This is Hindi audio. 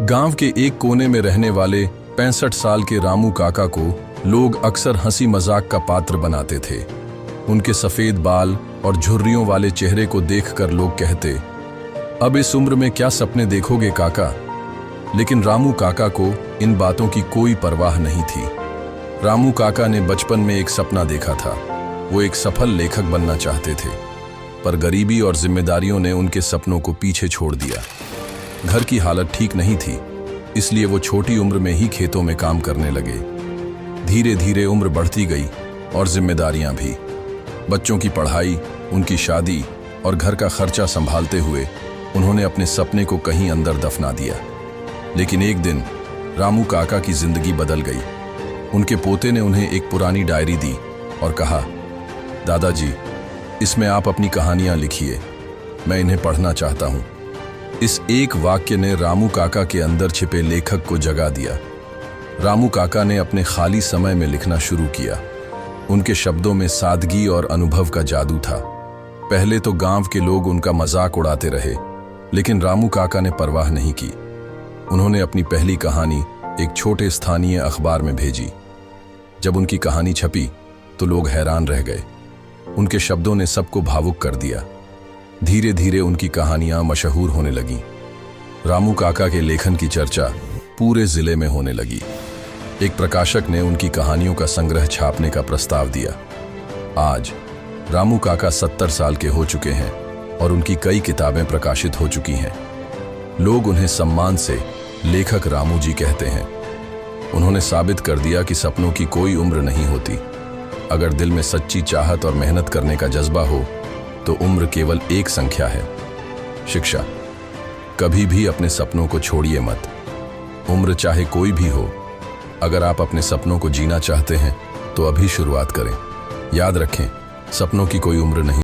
गांव के एक कोने में रहने वाले 65 साल के रामू काका को लोग अक्सर हंसी मजाक का पात्र बनाते थे। उनके सफेद बाल और झुर्रियों वाले चेहरे को देखकर लोग कहते, अब इस उम्र में क्या सपने देखोगे काका। लेकिन रामू काका को इन बातों की कोई परवाह नहीं थी। रामू काका ने बचपन में एक सपना देखा था। वो एक सफल लेखक बनना चाहते थे, पर गरीबी और जिम्मेदारियों ने उनके सपनों को पीछे छोड़ दिया। घर की हालत ठीक नहीं थी, इसलिए वो छोटी उम्र में ही खेतों में काम करने लगे। धीरे धीरे उम्र बढ़ती गई और जिम्मेदारियां भी। बच्चों की पढ़ाई, उनकी शादी और घर का खर्चा संभालते हुए उन्होंने अपने सपने को कहीं अंदर दफना दिया। लेकिन एक दिन रामू काका की जिंदगी बदल गई। उनके पोते ने उन्हें एक पुरानी डायरी दी और कहा, दादाजी, इसमें आप अपनी कहानियां लिखिए, मैं इन्हें पढ़ना चाहता हूं। इस एक वाक्य ने रामू काका के अंदर छिपे लेखक को जगा दिया। रामू काका ने अपने खाली समय में लिखना शुरू किया। उनके शब्दों में सादगी और अनुभव का जादू था। पहले तो गांव के लोग उनका मजाक उड़ाते रहे, लेकिन रामू काका ने परवाह नहीं की। उन्होंने अपनी पहली कहानी एक छोटे स्थानीय अखबार में भेजी। जब उनकी कहानी छपी तो लोग हैरान रह गए। उनके शब्दों ने सबको भावुक कर दिया। धीरे धीरे उनकी कहानियां मशहूर होने लगीं। रामू काका के लेखन की चर्चा पूरे जिले में होने लगी। एक प्रकाशक ने उनकी कहानियों का संग्रह छापने का प्रस्ताव दिया। आज रामू काका 70 साल के हो चुके हैं और उनकी कई किताबें प्रकाशित हो चुकी हैं। लोग उन्हें सम्मान से लेखक रामू जी कहते हैं। उन्होंने साबित कर दिया कि सपनों की कोई उम्र नहीं होती। अगर दिल में सच्ची चाहत और मेहनत करने का जज्बा हो तो उम्र केवल एक संख्या है। शिक्षा, कभी भी अपने सपनों को छोड़िए मत। उम्र चाहे कोई भी हो, अगर आप अपने सपनों को जीना चाहते हैं तो अभी शुरुआत करें। याद रखें, सपनों की कोई उम्र नहीं।